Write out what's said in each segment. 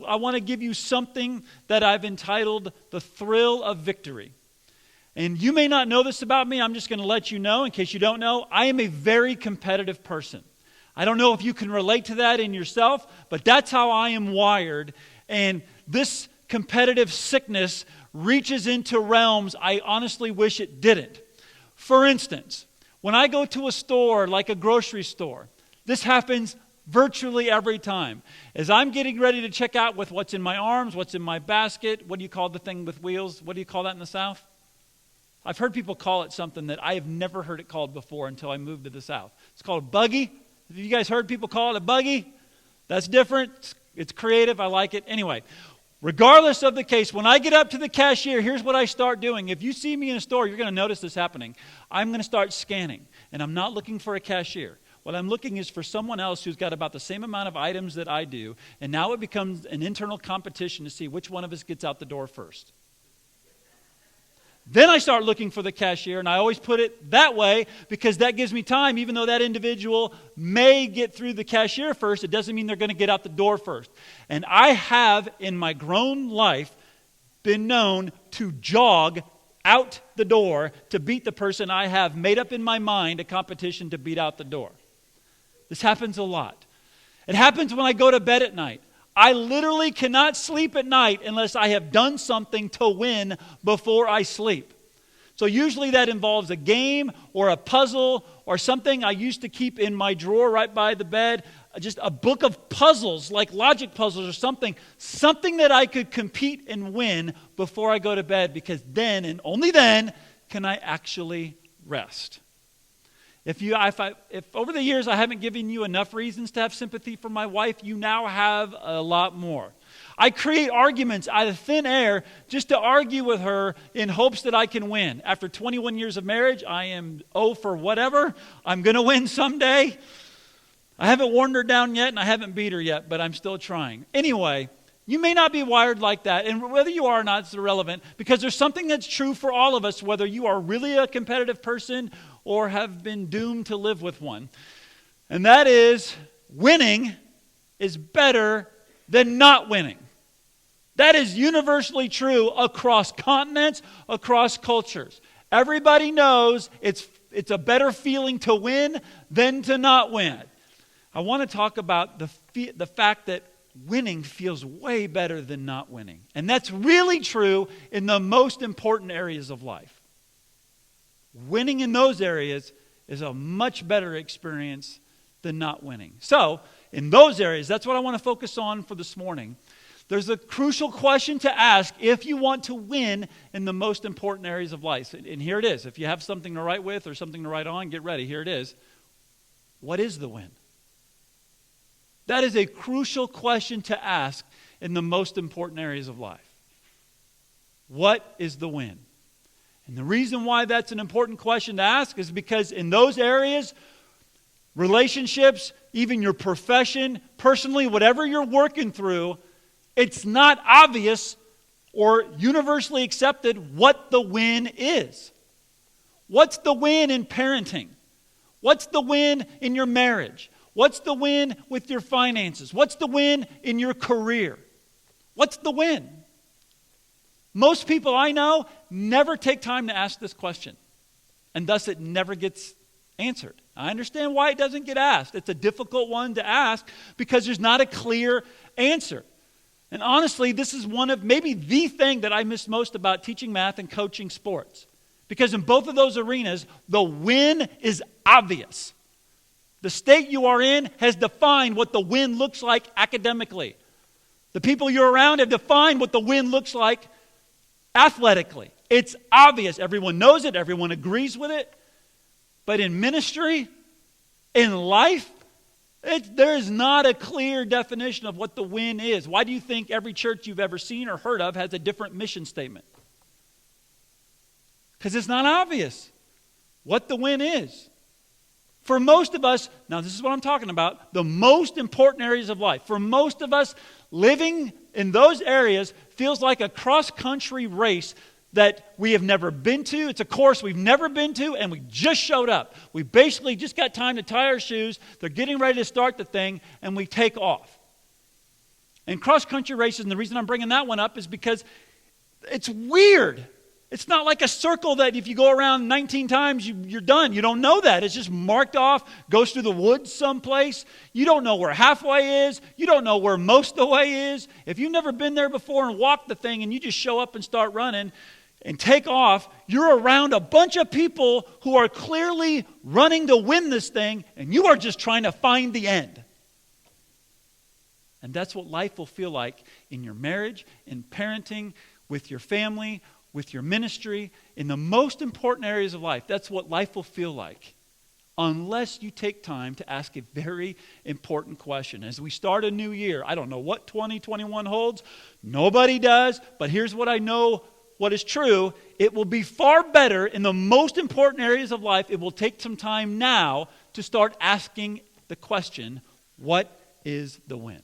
I want to give you something that I've entitled The Thrill of Victory. And you may not know this about me. I'm just going to let you know, in case you don't know, I am a very competitive person. I don't know if you can relate to that in yourself, but that's how I am wired. And this competitive sickness reaches into realms I honestly wish it didn't. For instance, when I go to a store like a grocery store, this happens virtually every time. As I'm getting ready to check out with what's in my arms, what's in my basket, what do you call the thing with wheels? What do you call that in the South? I've heard people call it something that I have never heard it called before until I moved to the South. It's called a buggy. Have you guys heard people call it a buggy? That's different. It's creative. I like it. Anyway, regardless of the case, when I get up to the cashier, here's what I start doing. If you see me in a store, you're going to notice this happening. I'm going to start scanning, and I'm not looking for a cashier. What I'm looking is for someone else who's got about the same amount of items that I do, and now it becomes an internal competition to see which one of us gets out the door first. Then I start looking for the cashier, and I always put it that way because that gives me time. Even though that individual may get through the cashier first, it doesn't mean they're going to get out the door first. And I have, in my grown life, been known to jog out the door to beat the person I have made up in my mind a competition to beat out the door. This happens a lot. It happens when I go to bed at night. I literally cannot sleep at night unless I have done something to win before I sleep. So usually that involves a game or a puzzle or something I used to keep in my drawer right by the bed. Just a book of puzzles, like logic puzzles or something that I could compete and win before I go to bed, because then and only then can I actually rest. If over the years I haven't given you enough reasons to have sympathy for my wife, you now have a lot more. I create arguments out of thin air just to argue with her in hopes that I can win. After 21 years of marriage, I am for whatever. I'm going to win someday. I haven't worn her down yet, and I haven't beat her yet, but I'm still trying. Anyway, you may not be wired like that, and whether you are or not is irrelevant, because there's something that's true for all of us, whether you are really a competitive person or have been doomed to live with one. And that is, winning is better than not winning. That is universally true across continents, across cultures. Everybody knows it's a better feeling to win than to not win. I want to talk about the fact that winning feels way better than not winning. And that's really true in the most important areas of life. Winning in those areas is a much better experience than not winning. So, in those areas, that's what I want to focus on for this morning. There's a crucial question to ask if you want to win in the most important areas of life. And here it is. If you have something to write with or something to write on, get ready. Here it is. What is the win? That is a crucial question to ask in the most important areas of life. What is the win? And the reason why that's an important question to ask is because in those areas, relationships, even your profession, personally, whatever you're working through, it's not obvious or universally accepted what the win is. What's the win in parenting? What's the win in your marriage? What's the win with your finances? What's the win in your career? What's the win? Most people I know never take time to ask this question, and thus it never gets answered. I understand why it doesn't get asked. It's a difficult one to ask because there's not a clear answer. And honestly, this is one of maybe the thing that I miss most about teaching math and coaching sports. Because in both of those arenas, the win is obvious. The state you are in has defined what the win looks like academically. The people you're around have defined what the win looks like athletically. It's obvious. Everyone knows it. Everyone agrees with it. But in ministry, in life, there is not a clear definition of what the win is. Why do you think every church you've ever seen or heard of has a different mission statement? Because it's not obvious what the win is. For most of us, now this is what I'm talking about, the most important areas of life. For most of us, living in those areas feels like a cross-country race that we have never been to. It's a course we've never been to, and we just showed up. We basically just got time to tie our shoes. They're getting ready to start the thing, and we take off. And cross-country races, and the reason I'm bringing that one up is because it's weird. It's not like a circle that if you go around 19 times, you're done. You don't know that. It's just marked off, goes through the woods someplace. You don't know where halfway is. You don't know where most of the way is. If you've never been there before and walked the thing and you just show up and start running and take off, you're around a bunch of people who are clearly running to win this thing, and you are just trying to find the end. And that's what life will feel like in your marriage, in parenting, with your family, with your ministry, in the most important areas of life. That's what life will feel like, unless you take time to ask a very important question. As we start a new year, I don't know what 2021 holds. Nobody does, but here's what I know, what is true. It will be far better in the most important areas of life. It will take some time now to start asking the question, what is the win?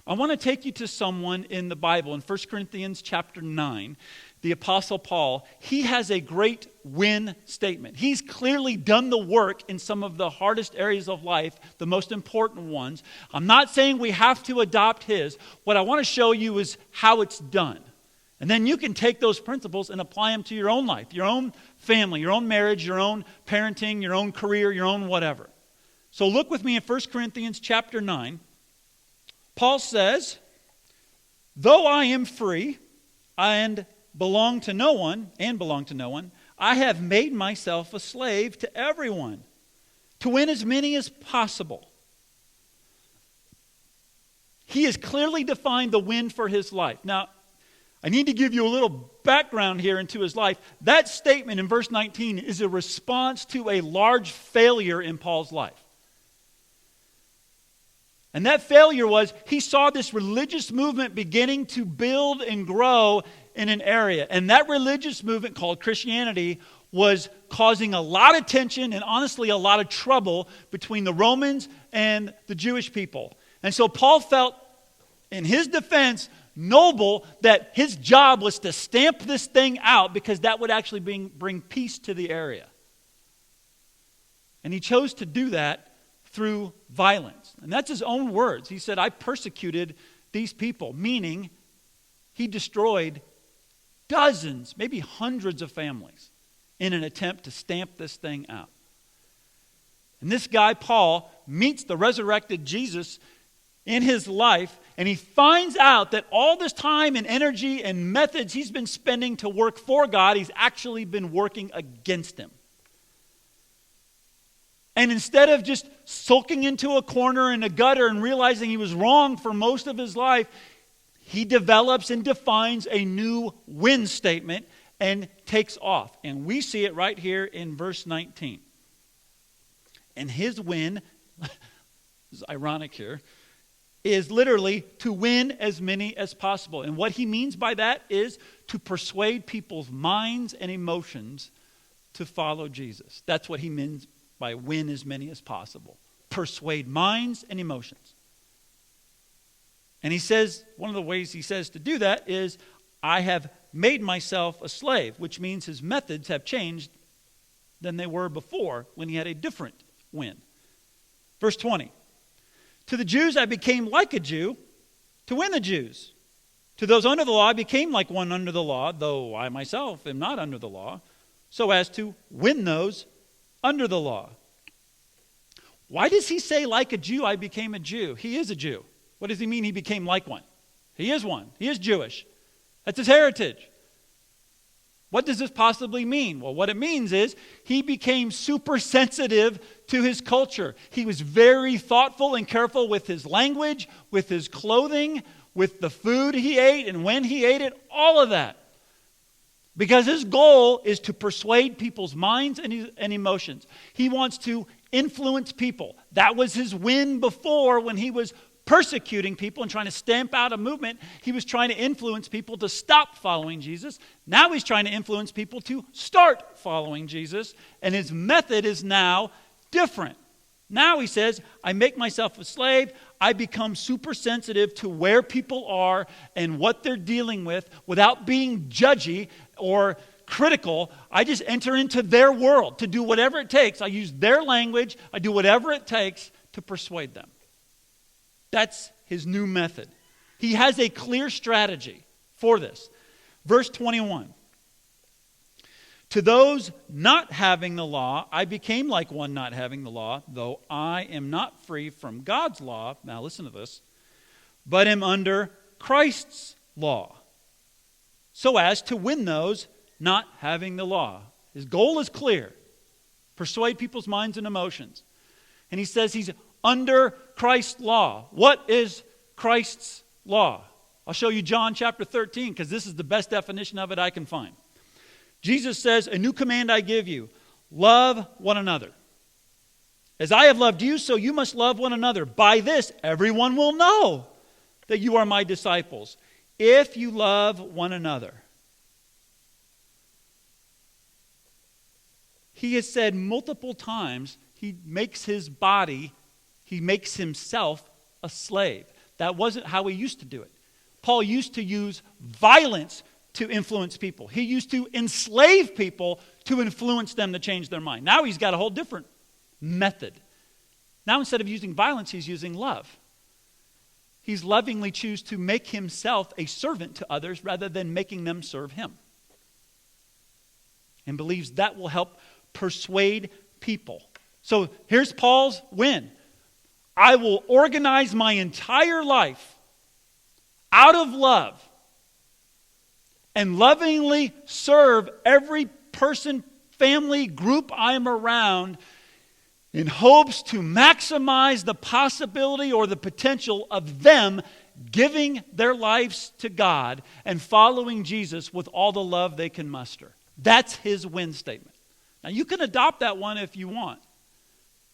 I want to take you to someone in the Bible. In 1 Corinthians chapter 9, the Apostle Paul, he has a great win statement. He's clearly done the work in some of the hardest areas of life, the most important ones. I'm not saying we have to adopt his. What I want to show you is how it's done. And then you can take those principles and apply them to your own life, your own family, your own marriage, your own parenting, your own career, your own whatever. So look with me in 1 Corinthians chapter 9. Paul says, though I am free and belong to no one, I have made myself a slave to everyone to win as many as possible. He has clearly defined the win for his life. Now, I need to give you a little background here into his life. That statement in verse 19 is a response to a large failure in Paul's life. And that failure was he saw this religious movement beginning to build and grow in an area. And that religious movement called Christianity was causing a lot of tension and honestly a lot of trouble between the Romans and the Jewish people. And so Paul felt, in his defense, noble that his job was to stamp this thing out because that would actually bring peace to the area. And he chose to do that through violence. And that's his own words. He said, I persecuted these people, meaning he destroyed dozens, maybe hundreds of families in an attempt to stamp this thing out. And this guy, Paul, meets the resurrected Jesus in his life, and he finds out that all this time and energy and methods he's been spending to work for God, he's actually been working against him. And instead of just sulking into a corner in a gutter and realizing he was wrong for most of his life, he develops and defines a new win statement and takes off. And we see it right here in verse 19. And his win, this is ironic here, is literally to win as many as possible. And what he means by that is to persuade people's minds and emotions to follow Jesus. That's what he means by win as many as possible. Persuade minds and emotions. And he says, one of the ways he says to do that is, I have made myself a slave, which means his methods have changed than they were before when he had a different win. Verse 20. To the Jews I became like a Jew to win the Jews. To those under the law I became like one under the law, though I myself am not under the law, so as to win those under the law. Why does he say like a Jew I became a Jew? He is a Jew. What does he mean he became like one? He is one. He is Jewish. That's his heritage. What does this possibly mean? Well, what it means is he became super sensitive to his culture. He was very thoughtful and careful with his language, with his clothing, with the food he ate and when he ate it, all of that. Because his goal is to persuade people's minds and emotions. He wants to influence people. That was his win before when he was persecuting people and trying to stamp out a movement. He was trying to influence people to stop following Jesus. Now he's trying to influence people to start following Jesus. And his method is now different. Now he says, I make myself a slave. I become super sensitive to where people are and what they're dealing with without being judgy or critical. I just enter into their world to do whatever it takes. I use their language. I do whatever it takes to persuade them. That's his new method. He has a clear strategy for this. Verse 21. To those not having the law, I became like one not having the law, though I am not free from God's law. Now listen to this. But am under Christ's law, so as to win those not having the law. His goal is clear. Persuade people's minds and emotions. And he says he's under Christ's law. What is Christ's law? I'll show you John chapter 13 because this is the best definition of it I can find. Jesus says, a new command I give you, love one another. As I have loved you, so you must love one another. By this, everyone will know that you are my disciples, if you love one another. He has said multiple times, he makes his body, he makes himself a slave. That wasn't how he used to do it. Paul used to use violence to influence people. He used to enslave people to influence them to change their mind. Now he's got a whole different method. Now instead of using violence, he's using love. He's lovingly choose to make himself a servant to others rather than making them serve him. And believes that will help persuade people. So here's Paul's win. I will organize my entire life out of love and lovingly serve every person, family, group I'm around in hopes to maximize the possibility or the potential of them giving their lives to God and following Jesus with all the love they can muster. That's his win statement. Now you can adopt that one if you want.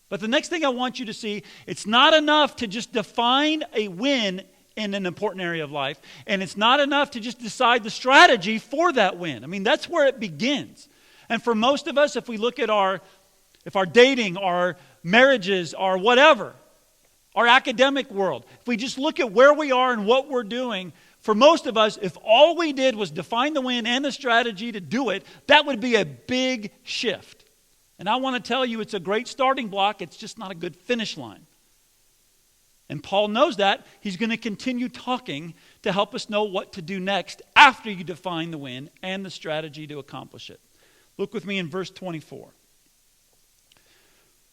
But the next thing I want you to see, it's not enough to just define a win in an important area of life. And it's not enough to just decide the strategy for that win. I mean, that's where it begins. And for most of us, if we look at our dating, our marriages, our whatever, our academic world, if we just look at where we are and what we're doing, for most of us, if all we did was define the win and the strategy to do it, that would be a big shift. And I want to tell you, it's a great starting block. It's just not a good finish line. And Paul knows that. He's going to continue talking to help us know what to do next after you define the win and the strategy to accomplish it. Look with me in verse 24.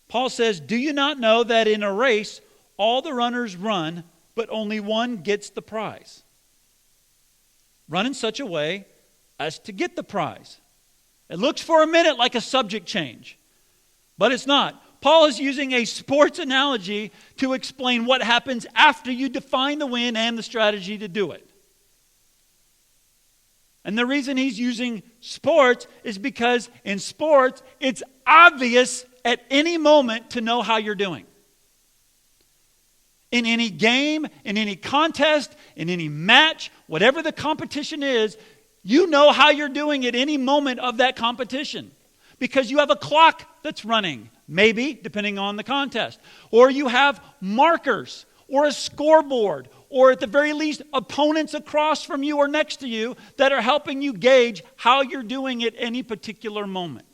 Paul says, do you not know that in a race all the runners run, but only one gets the prize? Run in such a way as to get the prize. It looks for a minute like a subject change, but it's not. Paul is using a sports analogy to explain what happens after you define the win and the strategy to do it. And the reason he's using sports is because in sports, it's obvious at any moment to know how you're doing. In any game, in any contest, in any match, whatever the competition is, you know how you're doing at any moment of that competition because you have a clock that's running, maybe, depending on the contest. Or you have markers or a scoreboard or at the very least opponents across from you or next to you that are helping you gauge how you're doing at any particular moment.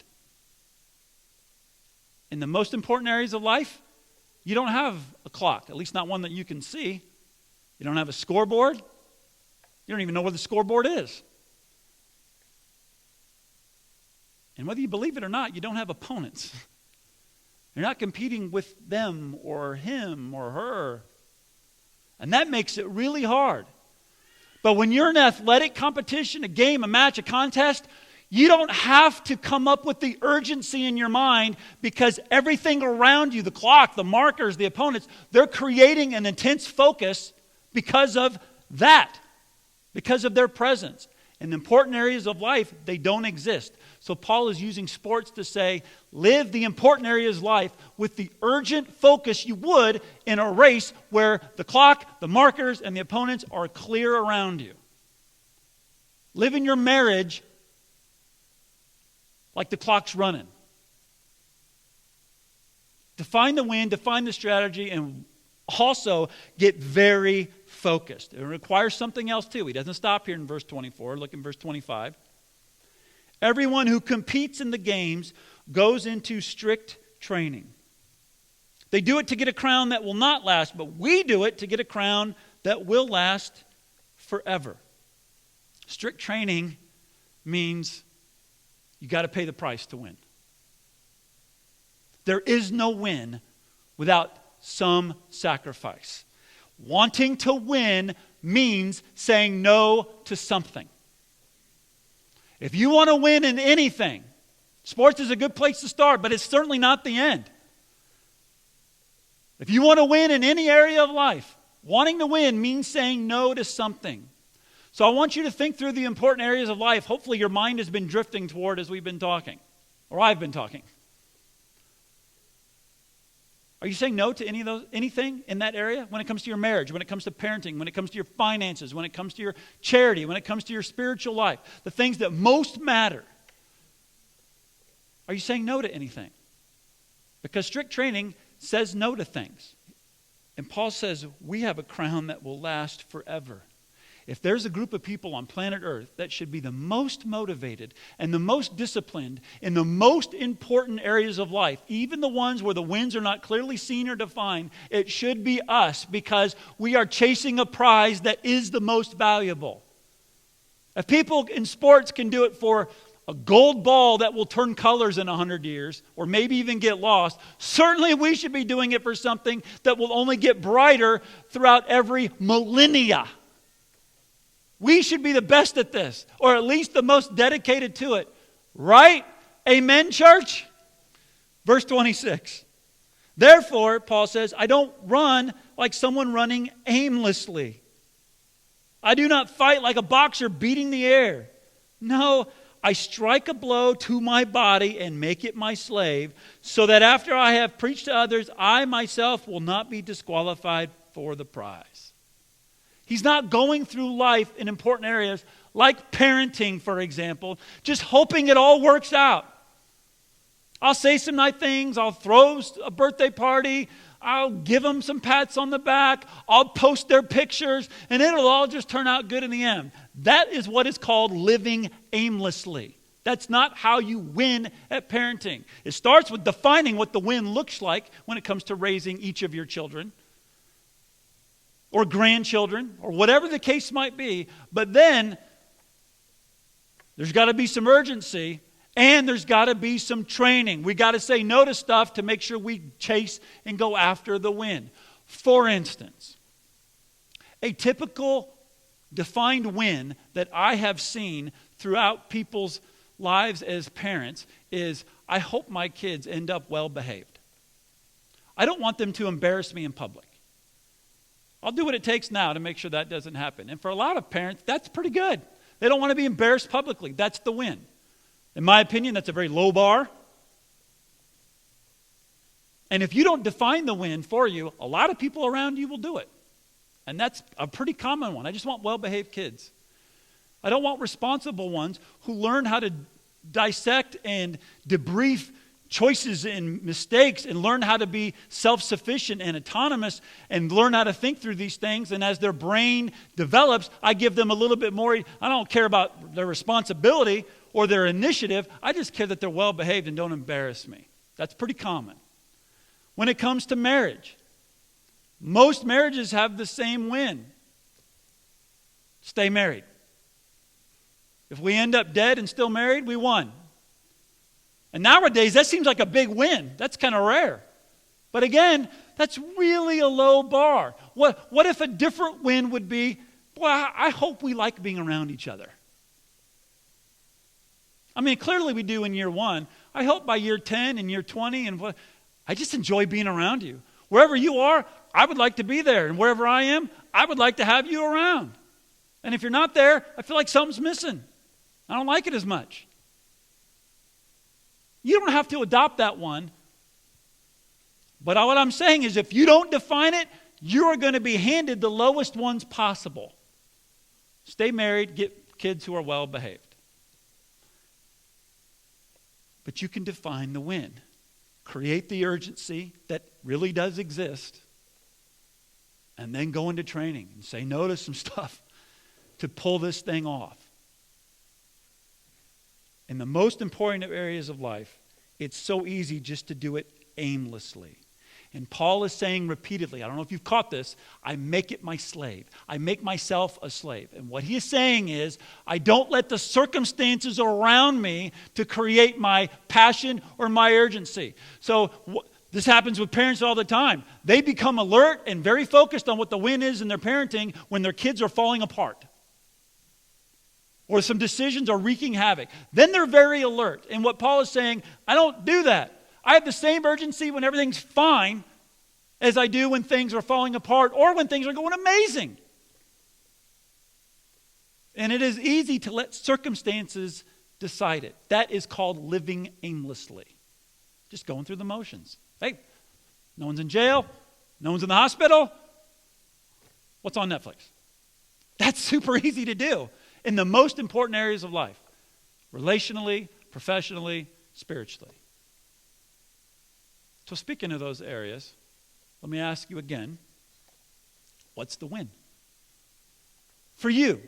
In the most important areas of life, you don't have a clock, at least not one that you can see. You don't have a scoreboard. You don't even know where the scoreboard is. And whether you believe it or not, you don't have opponents. You're not competing with them or him or her. And that makes it really hard. But when you're in an athletic competition, a game, a match, a contest, you don't have to come up with the urgency in your mind because everything around you, the clock, the markers, the opponents, they're creating an intense focus because of that, because of their presence. In important areas of life, they don't exist. So Paul is using sports to say, live the important areas of life with the urgent focus you would in a race where the clock, the markers, and the opponents are clear around you. Live in your marriage like the clock's running. Define the win, define the strategy, and also get very focused. It requires something else too. He doesn't stop here in verse 24. Look in verse 25. Everyone who competes in the games goes into strict training. They do it to get a crown that will not last, but we do it to get a crown that will last forever. Strict training means you got to pay the price to win. There is no win without some sacrifice. Wanting to win means saying no to something. If you want to win in anything, sports is a good place to start, but it's certainly not the end. If you want to win in any area of life, wanting to win means saying no to something. So I want you to think through the important areas of life. Hopefully your mind has been drifting toward as we've been talking, or I've been talking. Are you saying no to anything in that area? When it comes to your marriage, when it comes to parenting, when it comes to your finances, when it comes to your charity, when it comes to your spiritual life, the things that most matter. Are you saying no to anything? Because strict training says no to things. And Paul says we have a crown that will last forever. If there's a group of people on planet Earth that should be the most motivated and the most disciplined in the most important areas of life, even the ones where the wins are not clearly seen or defined, it should be us, because we are chasing a prize that is the most valuable. If people in sports can do it for a gold ball that will turn colors in 100 years, or maybe even get lost, certainly we should be doing it for something that will only get brighter throughout every millennia. We should be the best at this, or at least the most dedicated to it. Right? Amen, church? Verse 26. Therefore, Paul says, I don't run like someone running aimlessly. I do not fight like a boxer beating the air. No, I strike a blow to my body and make it my slave, so that after I have preached to others, I myself will not be disqualified for the prize. He's not going through life in important areas like parenting, for example, just hoping it all works out. I'll say some nice things. I'll throw a birthday party. I'll give them some pats on the back. I'll post their pictures, and it'll all just turn out good in the end. That is what is called living aimlessly. That's not how you win at parenting. It starts with defining what the win looks like when it comes to raising each of your children, or grandchildren, or whatever the case might be. But then there's got to be some urgency, and there's got to be some training. We got to say no to stuff to make sure we chase and go after the win. For instance, a typical defined win that I have seen throughout people's lives as parents is, I hope my kids end up well behaved. I don't want them to embarrass me in public. I'll do what it takes now to make sure that doesn't happen. And for a lot of parents, that's pretty good. They don't want to be embarrassed publicly. That's the win. In my opinion, that's a very low bar. And if you don't define the win for you, a lot of people around you will do it. And that's a pretty common one. I just want well-behaved kids. I don't want responsible ones who learn how to dissect and debrief choices and mistakes and learn how to be self-sufficient and autonomous and learn how to think through these things. And as their brain develops, I give them a little bit more. I don't care about their responsibility or their initiative. I just care that they're well-behaved and don't embarrass me. That's pretty common. When it comes to marriage, most marriages have the same win. Stay married. If we end up dead and still married, we won. And nowadays, that seems like a big win. That's kind of rare. But again, that's really a low bar. What if a different win would be, boy, I hope we like being around each other. I mean, clearly we do in year 1. I hope by year 10 and year 20, and I just enjoy being around you. Wherever you are, I would like to be there. And wherever I am, I would like to have you around. And if you're not there, I feel like something's missing. I don't like it as much. You don't have to adopt that one. But what I'm saying is, if you don't define it, you are going to be handed the lowest ones possible. Stay married, get kids who are well behaved. But you can define the win. Create the urgency that really does exist. And then go into training and say no to some stuff to pull this thing off. In the most important areas of life, it's so easy just to do it aimlessly. And Paul is saying repeatedly, I don't know if you've caught this, I make it my slave. I make myself a slave. And what he is saying is, I don't let the circumstances around me to create my passion or my urgency. So this happens with parents all the time. They become alert and very focused on what the win is in their parenting when their kids are falling apart, or some decisions are wreaking havoc. Then they're very alert. And what Paul is saying, I don't do that. I have the same urgency when everything's fine as I do when things are falling apart or when things are going amazing. And it is easy to let circumstances decide it. That is called living aimlessly. Just going through the motions. Hey, no one's in jail. No one's in the hospital. What's on Netflix? That's super easy to do in the most important areas of life. Relationally, professionally, spiritually. So speaking of those areas, let me ask you again, what's the win? For you,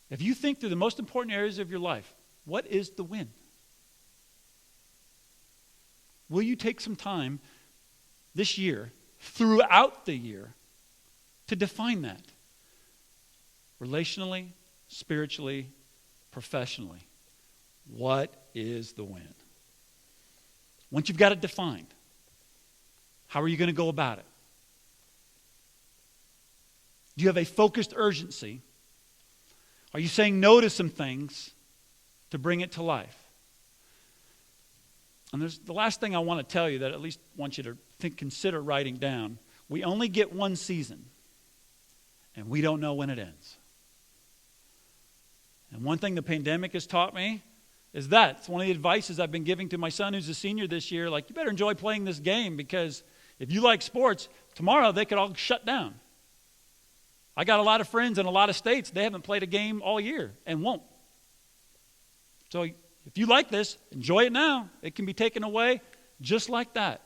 if you think through the most important areas of your life, what is the win? Will you take some time this year, throughout the year, to define that? Relationally, spiritually, professionally. What is the win? Once you've got it defined, how are you going to go about it? Do you have a focused urgency? Are you saying no to some things to bring it to life? And there's the last thing I want to tell you that I at least want you to consider writing down. We only get one season, and we don't know when it ends. And one thing the pandemic has taught me is that. It's one of the advices I've been giving to my son who's a senior this year. Like, you better enjoy playing this game, because if you like sports, tomorrow they could all shut down. I got a lot of friends in a lot of states. They haven't played a game all year and won't. So if you like this, enjoy it now. It can be taken away just like that.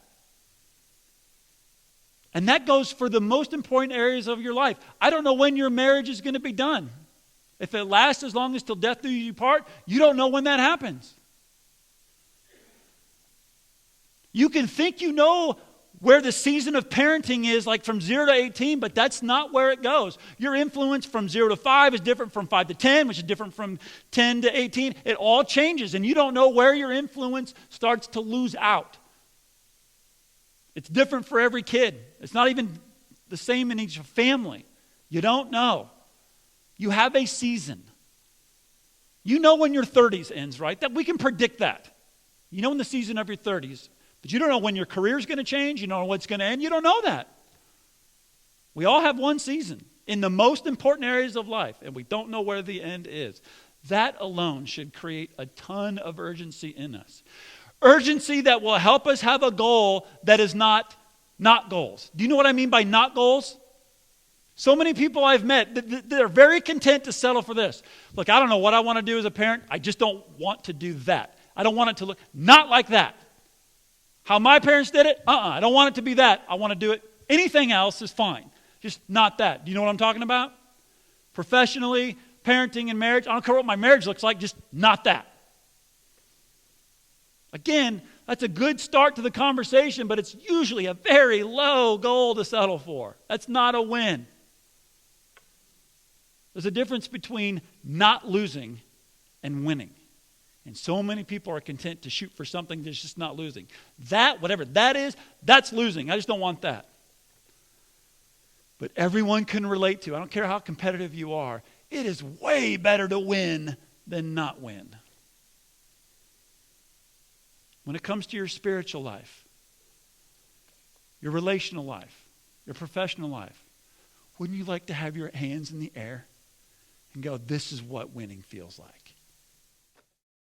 And that goes for the most important areas of your life. I don't know when your marriage is going to be done. If it lasts as long as till death do you part, you don't know when that happens. You can think you know where the season of parenting is, like from 0 to 18, but that's not where it goes. Your influence from 0 to 5 is different from 5 to 10, which is different from 10 to 18. It all changes, and you don't know where your influence starts to lose out. It's different for every kid. It's not even the same in each family. You don't know. You have a season. You know when your 30s ends, right? That we can predict that. You know when the season of your 30s, but you don't know when your career is going to change. You don't know what's going to end. You don't know that. We all have one season in the most important areas of life, and we don't know where the end is. That alone should create a ton of urgency in us. Urgency that will help us have a goal that is not goals. Do you know what I mean by not goals? So many people I've met, they're very content to settle for this. Look, I don't know what I want to do as a parent. I just don't want to do that. I don't want it to look not like that. How my parents did it? I don't want it to be that. I want to do it. Anything else is fine. Just not that. Do you know what I'm talking about? Professionally, parenting and marriage. I don't care what my marriage looks like, just not that. Again, that's a good start to the conversation, but it's usually a very low goal to settle for. That's not a win. There's a difference between not losing and winning. And so many people are content to shoot for something that's just not losing. That, whatever that is, that's losing. I just don't want that. But everyone can relate to, I don't care how competitive you are, it is way better to win than not win. When it comes to your spiritual life, your relational life, your professional life, wouldn't you like to have your hands in the air and go, this is what winning feels like?